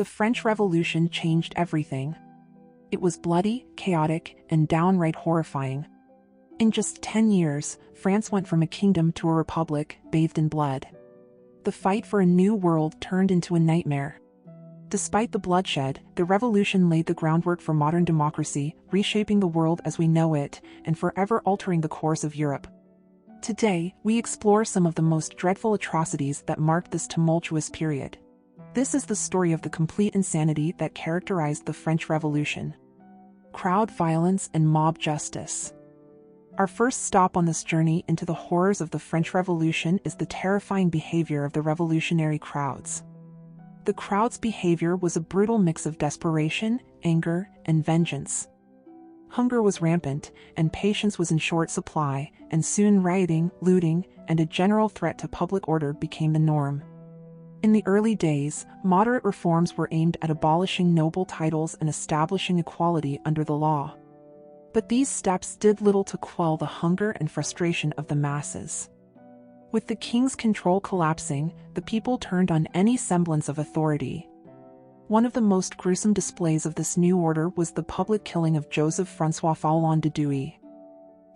The French Revolution changed everything. It was bloody, chaotic, and downright horrifying. In just 10 years, France went from a kingdom to a republic, bathed in blood. The fight for a new world turned into a nightmare. Despite the bloodshed, the revolution laid the groundwork for modern democracy, reshaping the world as we know it, and forever altering the course of Europe. Today, we explore some of the most dreadful atrocities that marked this tumultuous period. This is the story of the complete insanity that characterized the French Revolution. Crowd violence and mob justice. Our first stop on this journey into the horrors of the French Revolution is the terrifying behavior of the revolutionary crowds. The crowd's behavior was a brutal mix of desperation, anger, and vengeance. Hunger was rampant, and patience was in short supply, and soon rioting, looting, and a general threat to public order became the norm. In the early days, moderate reforms were aimed at abolishing noble titles and establishing equality under the law. But these steps did little to quell the hunger and frustration of the masses. With the king's control collapsing, the people turned on any semblance of authority. One of the most gruesome displays of this new order was the public killing of Joseph-François Foulon de Douai.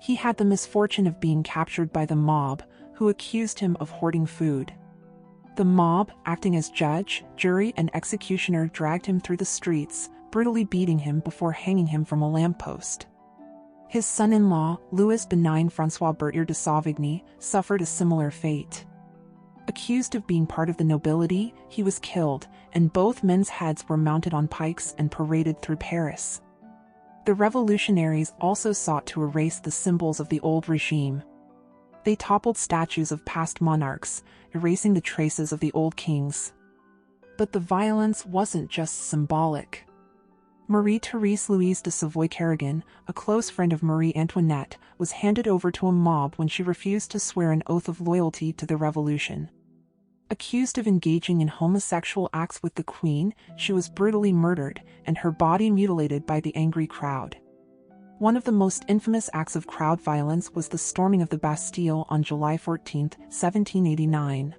He had the misfortune of being captured by the mob, who accused him of hoarding food. The mob, acting as judge, jury, and executioner, dragged him through the streets, brutally beating him before hanging him from a lamppost. His son-in-law, Louis Benign François Berthier de Sauvigny, suffered a similar fate. Accused of being part of the nobility, he was killed, and both men's heads were mounted on pikes and paraded through Paris. The revolutionaries also sought to erase the symbols of the old regime. They toppled statues of past monarchs, erasing the traces of the old kings. But the violence wasn't just symbolic. Marie-Thérèse Louise de Savoy-Carignan, a close friend of Marie Antoinette, was handed over to a mob when she refused to swear an oath of loyalty to the revolution. Accused of engaging in homosexual acts with the Queen, she was brutally murdered, and her body mutilated by the angry crowd. One of the most infamous acts of crowd violence was the storming of the Bastille on July 14, 1789.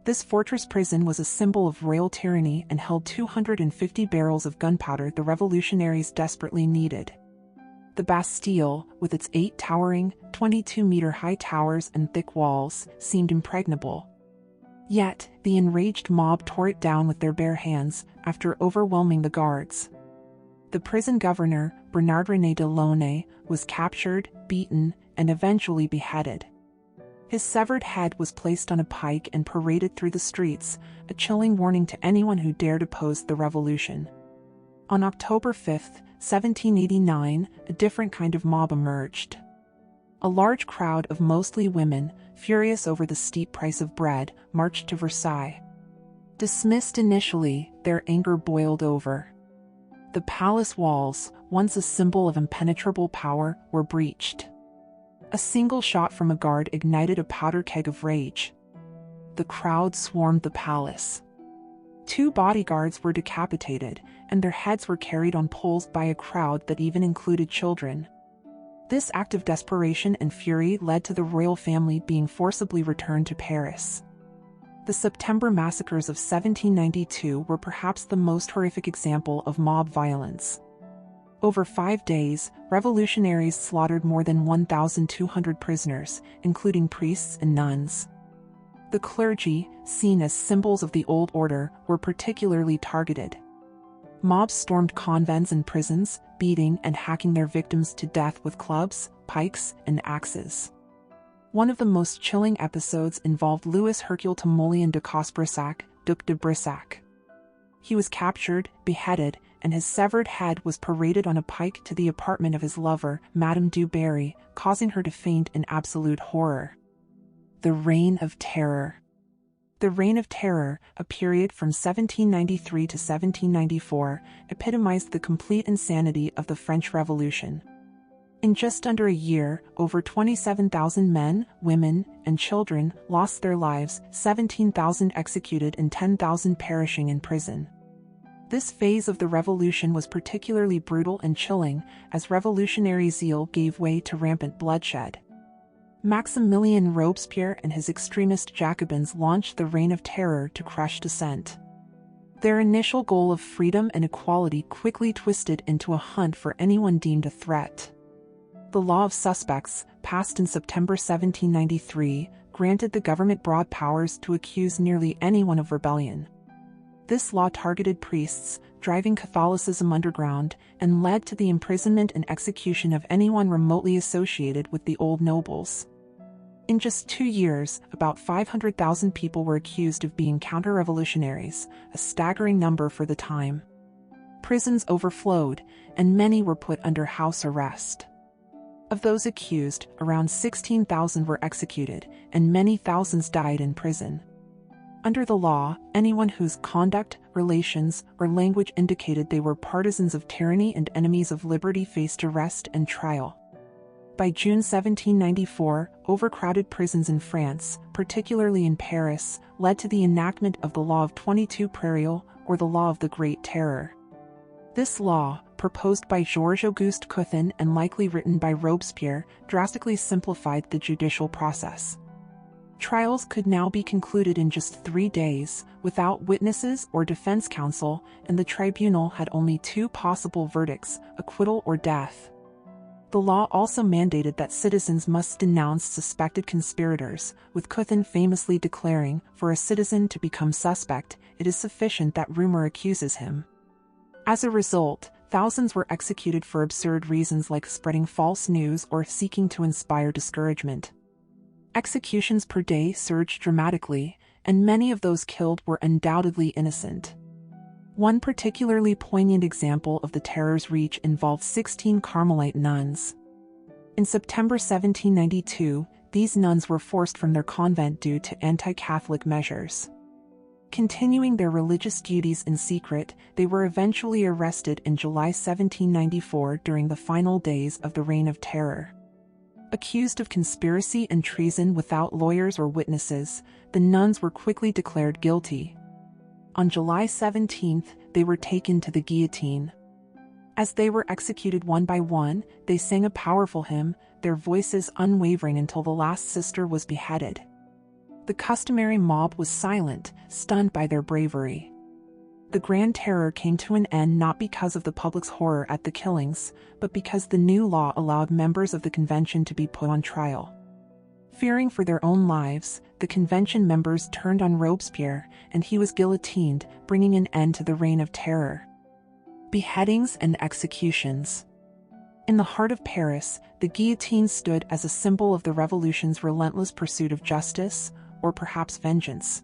This fortress prison was a symbol of royal tyranny and held 250 barrels of gunpowder the revolutionaries desperately needed. The Bastille, with its 8 towering, 22-meter-high towers and thick walls, seemed impregnable. Yet, the enraged mob tore it down with their bare hands, after overwhelming the guards. The prison governor, Bernard-René de Launay, was captured, beaten, and eventually beheaded. His severed head was placed on a pike and paraded through the streets, a chilling warning to anyone who dared oppose the revolution. On October 5, 1789, a different kind of mob emerged. A large crowd of mostly women, furious over the steep price of bread, marched to Versailles. Dismissed initially, their anger boiled over. The palace walls, once a symbol of impenetrable power, were breached. A single shot from a guard ignited a powder keg of rage. The crowd swarmed the palace. 2 bodyguards were decapitated, and their heads were carried on poles by a crowd that even included children. This act of desperation and fury led to the royal family being forcibly returned to Paris. The September massacres of 1792 were perhaps the most horrific example of mob violence. Over 5 days, revolutionaries slaughtered more than 1,200 prisoners, including priests and nuns. The clergy, seen as symbols of the old order, were particularly targeted. Mobs stormed convents and prisons, beating and hacking their victims to death with clubs, pikes, and axes. One of the most chilling episodes involved Louis Hercule Timoleon de Cosse-Brissac, Duc de Brissac. He was captured, beheaded, and his severed head was paraded on a pike to the apartment of his lover, Madame du Barry, causing her to faint in absolute horror. The Reign of Terror. The Reign of Terror, a period from 1793 to 1794, epitomized the complete insanity of the French Revolution. In just under a year, over 27,000 men, women, and children lost their lives, 17,000 executed and 10,000 perishing in prison. This phase of the revolution was particularly brutal and chilling, as revolutionary zeal gave way to rampant bloodshed. Maximilien Robespierre and his extremist Jacobins launched the Reign of Terror to crush dissent. Their initial goal of freedom and equality quickly twisted into a hunt for anyone deemed a threat. The Law of Suspects, passed in September 1793, granted the government broad powers to accuse nearly anyone of rebellion. This law targeted priests, driving Catholicism underground, and led to the imprisonment and execution of anyone remotely associated with the old nobles. In just 2 years, about 500,000 people were accused of being counter-revolutionaries, a staggering number for the time. Prisons overflowed, and many were put under house arrest. Of those accused, around 16,000 were executed, and many thousands died in prison. Under the law, anyone whose conduct, relations, or language indicated they were partisans of tyranny and enemies of liberty faced arrest and trial. By June 1794, overcrowded prisons in France, particularly in Paris, led to the enactment of the Law of 22 Prairial, or the Law of the Great Terror. This law, proposed by Georges-Auguste Couthon and likely written by Robespierre, drastically simplified the judicial process. Trials could now be concluded in just 3 days, without witnesses or defense counsel, and the tribunal had only 2 possible verdicts, acquittal or death. The law also mandated that citizens must denounce suspected conspirators, with Couthon famously declaring, for a citizen to become suspect, it is sufficient that rumor accuses him. As a result, thousands were executed for absurd reasons like spreading false news or seeking to inspire discouragement. Executions per day surged dramatically, and many of those killed were undoubtedly innocent. One particularly poignant example of the terror's reach involved 16 Carmelite nuns. In September 1792, these nuns were forced from their convent due to anti-Catholic measures. Continuing their religious duties in secret, they were eventually arrested in July 1794 during the final days of the Reign of Terror. Accused of conspiracy and treason without lawyers or witnesses, the nuns were quickly declared guilty. On July 17, they were taken to the guillotine. As they were executed one by one, they sang a powerful hymn, their voices unwavering until the last sister was beheaded. The customary mob was silent, stunned by their bravery. The Grand Terror came to an end not because of the public's horror at the killings, but because the new law allowed members of the convention to be put on trial. Fearing for their own lives, the convention members turned on Robespierre, and he was guillotined, bringing an end to the Reign of Terror. Beheadings and executions. In the heart of Paris, the guillotine stood as a symbol of the revolution's relentless pursuit of justice, or perhaps vengeance.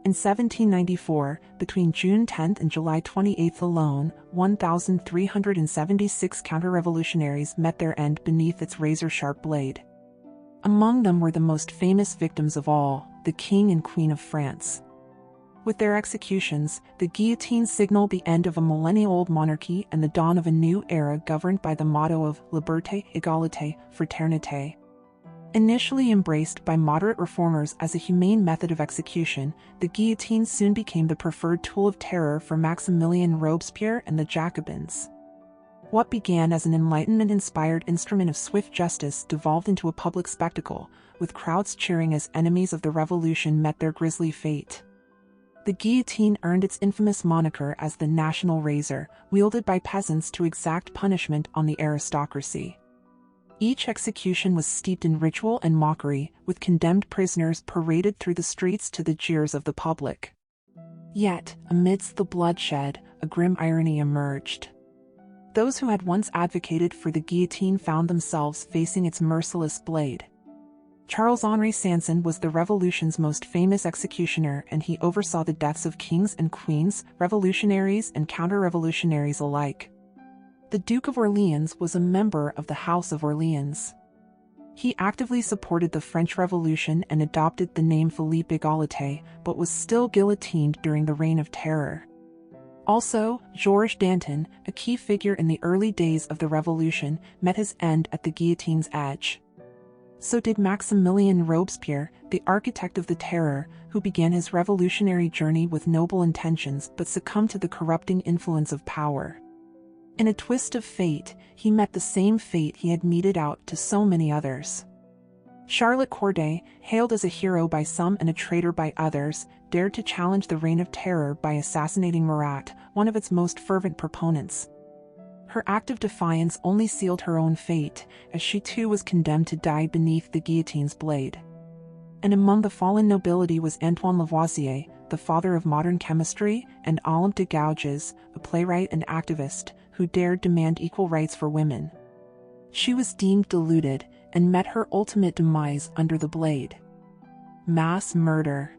In 1794, between June 10 and July 28 alone, 1,376 counter-revolutionaries met their end beneath its razor-sharp blade. Among them were the most famous victims of all, the King and Queen of France. With their executions, the guillotine signaled the end of a millennia-old monarchy and the dawn of a new era governed by the motto of liberté, égalité, fraternité. Initially embraced by moderate reformers as a humane method of execution, the guillotine soon became the preferred tool of terror for Maximilien Robespierre and the Jacobins. What began as an Enlightenment-inspired instrument of swift justice devolved into a public spectacle, with crowds cheering as enemies of the revolution met their grisly fate. The guillotine earned its infamous moniker as the national razor, wielded by peasants to exact punishment on the aristocracy. Each execution was steeped in ritual and mockery, with condemned prisoners paraded through the streets to the jeers of the public. Yet, amidst the bloodshed, a grim irony emerged. Those who had once advocated for the guillotine found themselves facing its merciless blade. Charles-Henri Sanson was the Revolution's most famous executioner, and he oversaw the deaths of kings and queens, revolutionaries and counter-revolutionaries alike. The Duke of Orleans was a member of the House of Orleans. He actively supported the French Revolution and adopted the name Philippe Égalité, but was still guillotined during the Reign of Terror. Also, Georges Danton, a key figure in the early days of the Revolution, met his end at the guillotine's edge. So did Maximilien Robespierre, the architect of the Terror, who began his revolutionary journey with noble intentions but succumbed to the corrupting influence of power. In a twist of fate, he met the same fate he had meted out to so many others. Charlotte Corday, hailed as a hero by some and a traitor by others, dared to challenge the Reign of Terror by assassinating Marat, one of its most fervent proponents. Her act of defiance only sealed her own fate, as she too was condemned to die beneath the guillotine's blade. And among the fallen nobility was Antoine Lavoisier, the father of modern chemistry, and Olympe de Gouges, a playwright and activist, who dared demand equal rights for women. She was deemed deluded, and met her ultimate demise under the blade. Mass murder.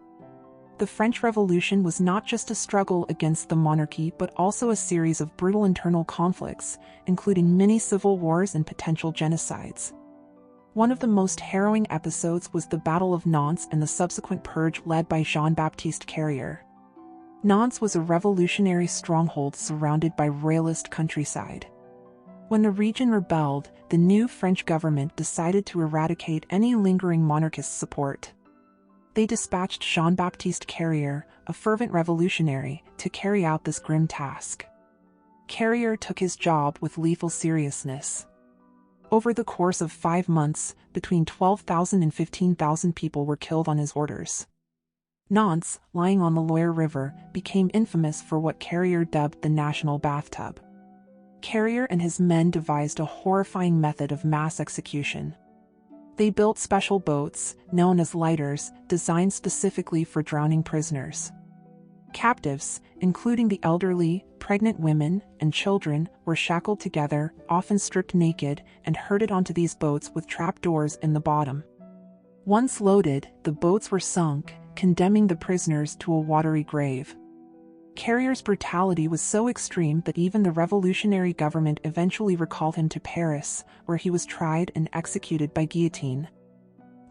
The French Revolution was not just a struggle against the monarchy but also a series of brutal internal conflicts, including many civil wars and potential genocides. One of the most harrowing episodes was the Battle of Nantes and the subsequent purge led by Jean-Baptiste Carrier. Nantes was a revolutionary stronghold surrounded by royalist countryside. When the region rebelled, the new French government decided to eradicate any lingering monarchist support. They dispatched Jean-Baptiste Carrier, a fervent revolutionary, to carry out this grim task. Carrier took his job with lethal seriousness. Over the course of 5 months, between 12,000 and 15,000 people were killed on his orders. Nantes, lying on the Loire River, became infamous for what Carrier dubbed the national bathtub. Carrier and his men devised a horrifying method of mass execution. They built special boats, known as lighters, designed specifically for drowning prisoners. Captives, including the elderly, pregnant women, and children, were shackled together, often stripped naked, and herded onto these boats with trapdoors in the bottom. Once loaded, the boats were sunk, condemning the prisoners to a watery grave. Carrier's brutality was so extreme that even the revolutionary government eventually recalled him to Paris, where he was tried and executed by guillotine.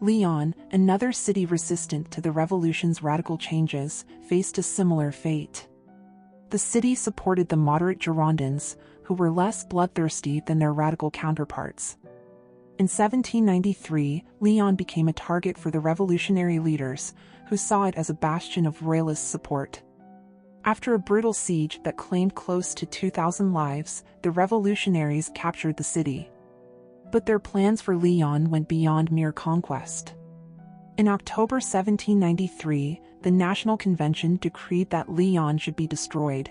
Lyon, another city resistant to the revolution's radical changes, faced a similar fate. The city supported the moderate Girondins, who were less bloodthirsty than their radical counterparts. In 1793, Lyon became a target for the revolutionary leaders, who saw it as a bastion of royalist support. After a brutal siege that claimed close to 2,000 lives, the revolutionaries captured the city. But their plans for Lyon went beyond mere conquest. In October 1793, the National Convention decreed that Lyon should be destroyed.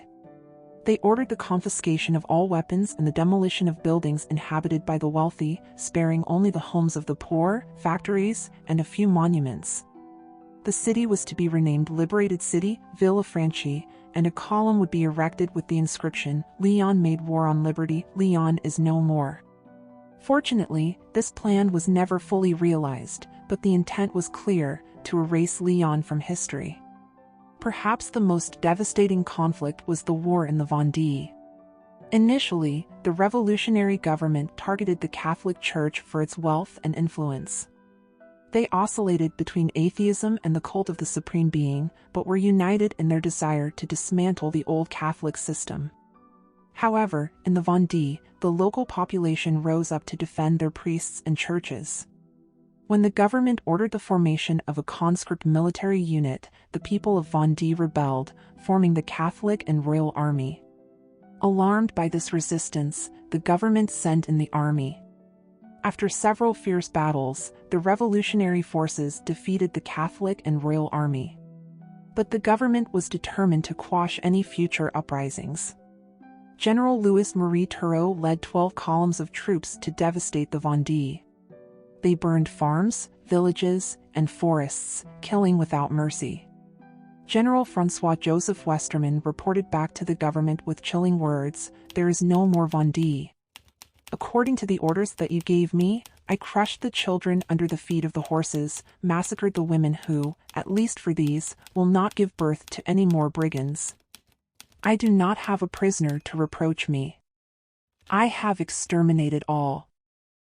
They ordered the confiscation of all weapons and the demolition of buildings inhabited by the wealthy, sparing only the homes of the poor, factories, and a few monuments. The city was to be renamed Liberated City, Villefranche, and a column would be erected with the inscription, "Lyon made war on liberty, Lyon is no more." Fortunately, this plan was never fully realized, but the intent was clear, to erase Lyon from history. Perhaps the most devastating conflict was the war in the Vendée. Initially, the revolutionary government targeted the Catholic Church for its wealth and influence. They oscillated between atheism and the cult of the Supreme Being, but were united in their desire to dismantle the old Catholic system. However, in the Vendée, the local population rose up to defend their priests and churches. When the government ordered the formation of a conscript military unit, the people of Vendée rebelled, forming the Catholic and Royal Army. Alarmed by this resistance, the government sent in the army. After several fierce battles, the revolutionary forces defeated the Catholic and Royal Army. But the government was determined to quash any future uprisings. General Louis-Marie Turreau led 12 columns of troops to devastate the Vendée. They burned farms, villages, and forests, killing without mercy. General François-Joseph Westermann reported back to the government with chilling words, "There is no more Vendée. According to the orders that you gave me, I crushed the children under the feet of the horses, massacred the women who, at least for these, will not give birth to any more brigands. I do not have a prisoner to reproach me. I have exterminated all."